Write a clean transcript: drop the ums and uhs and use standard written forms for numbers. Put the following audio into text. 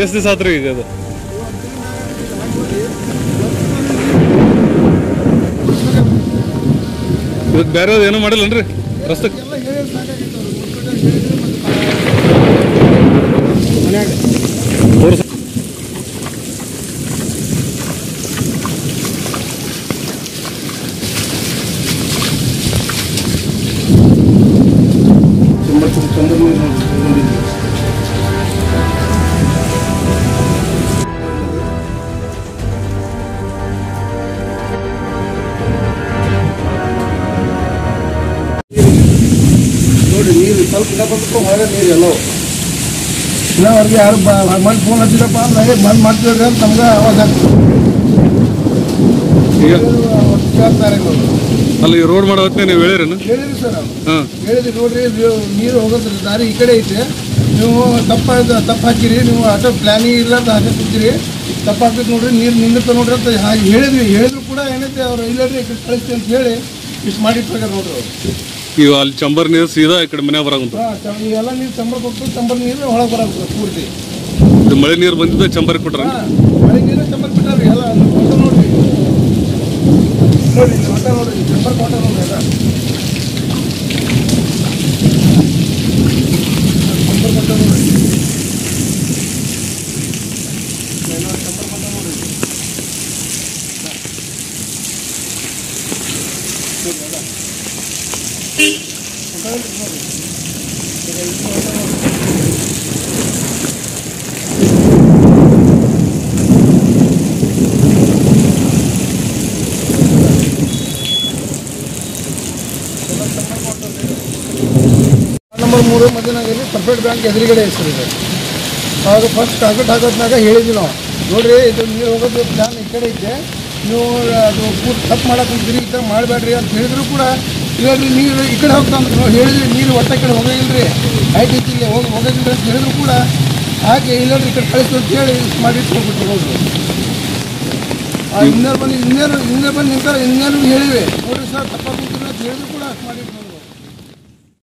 ಎಷ್ಟು ದಿವಸ ಆತ್ರಿ ಈಗ ಅದು ಇವತ್ತು ಬೇರೆ ಏನೂ ಮಾಡಿಲ್ಲನ್ರಿ ರಸ್ತೆ ನೋಡಿ ನೀರು ಸ್ವಲ್ಪ ಬಂದ್ಬಿಟ್ಟು ಹೊರಗೆ ನೀರು ಎಲ್ಲೋ ಇನ್ನವರೆಗೆ ಯಾರು ಮನೆ ಫೋನ್ ಹಚ್ಚಿದಪ್ಪ ಅಂದ್ರೆ ಬಂದ್ ಮಾಡ್ತಿದ್ರೆ ಅಂತ ನಮ್ಗೆ ಆವಾಜ ಆಗ್ತಾರೆ ಅಲ್ಲಿ ರೋಡ್ ಮಾಡೋ ಹೊತ್ತಿಗೆ ನೀವು ಹೇಳಿರೇನು ಹೇಳಿದ್ರಿ ಸರ್ ಹೇಳಿದ್ರಿ ನೋಡ್ರಿ ನೀರು ಹೋಗೋದ್ರ ದಾರಿ ಈ ಕಡೆ ಐತೆ ನೀವು ತಪ್ಪು ಹಾಕಿರಿ ನೀವು ಆಟೋ ಪ್ಲಾನಿಂಗ್ ಇಲ್ಲ ಅಂತ ಹಾಕಿ ಕೂತೀರಿ ತಪ್ಪು ಹಾಕ್ಬೇಕು ನೋಡ್ರಿ ನೀರು ನಿಂದಿರ್ತ ನೋಡ್ರಿ ಅಂತ ಹಾಗೆ ಹೇಳಿದ್ರು ಕೂಡ ಏನೈತೆ ಅವ್ರು ಇಲ್ಲರಿ ಈ ಕಡೆ ಕಳಿಸ್ತೀವಿ ಅಂತ ಹೇಳಿ ಇಷ್ಟು ಮಾಡಿಟ್ಟಾಗ ನೋಡ್ರಿ ಅವ್ರು ಈಗ ಅಲ್ಲಿ ಚಂಬರ್ ನೀರು ಸೀದಾ ಈ ಕಡೆ ಮನೆ ಬರಾಗುಂತ ಎಲ್ಲ ನೀರು ಚಂಬರ್ ಕೊಟ್ಟು ಚಂಬರ್ ನೀರು ಒಳಗೆ ಬರಾಕ ಪೂರ್ತಿ ಮಳೆ ನೀರು ಬಂದಿದ್ದ ಚಂಬರ್ ಕೊಟ್ರ ಮಳೆ ನೀರು ಚಂಬರ್ ಬಿಟ್ಟಾರ್ರಿ ಎಲ್ಲ ಹೊಸ ನೋಡ್ರಿ ನೋಡಿ ಹೊಸ ನೋಡ್ರಿ ಚಂಬರ್ ಕೊಟ್ಟ ನೋಡ್ರಿ ಎಲ್ಲ ಚಂಬರ್ ಕೊಟ್ಟ ನೋಡ್ರಿ ಚಂಬರ್ ಕೊಟ್ಟ ನೋಡ್ರಿ ನಂಬರ್ 3 ಮಧ್ಯನಾಗಲ್ಲಿ ಸಪ್ರೇಟ್ ಬ್ಯಾಂಕ್ ಎದುರುಗಡೆ ಹೆಸರಿದೆ ಆವಾಗ ಫಸ್ಟ್ ಕಾಂಕ್ರೀಟ್ ಹಾಕೋದ್ನಾಗ ಹೇಳಿದ್ವಿ ನಾವು ನೋಡ್ರಿ ಇದು ನೀರು ಹೋಗೋದು ಪ್ಲಾನ್ ಈ ಕಡೆ ಐತೆ ನೀವು ಅದು ತಪ್ಪು ಮಾಡಕ್ಕೆ ಈ ಥರ ಮಾಡಬೇಡ್ರಿ ಅಂತ ಹೇಳಿದ್ರು ಕೂಡ ಇಲ್ಲಾಡ್ರಿ ನೀರು ಈ ಕಡೆ ಹೋಗ್ತಾ ಅಂದ್ರೆ ಹೇಳಿದ್ರಿ ನೀರು ಒಟ್ಟ ಕಡೆ ಹೋಗೋದಿಲ್ಲರಿ ಆಯ್ತು ಇಲ್ಲಿ ಹೋಗೋದಿಲ್ಲ ಅಂತ ಹೇಳಿದ್ರು ಕೂಡ ಹಾಗೆ ಇಲ್ಲಾಡ್ರಿ ಈ ಕಡೆ ಕಳಿಸ್ತು ಅಂತ ಹೇಳಿ ಮಾಡಿಟ್ಟು ಹೋಗ್ಬಿಟ್ರು ನೋಡ್ರಿ ಇನ್ನೇರು ಬಂದು ನಿಂತಾರೆ ಇನ್ನೇನು ಹೇಳಿವೆ ನೋಡ್ರಿ ಸರ್ ತಪ್ಪಾಗ್ಬಿಟ್ಟಿಲ್ಲ ಅಂತ ಹೇಳಿದ್ರು ಕೂಡ ಮಾಡಿಟ್ಟು ನೋಡ್ರಿ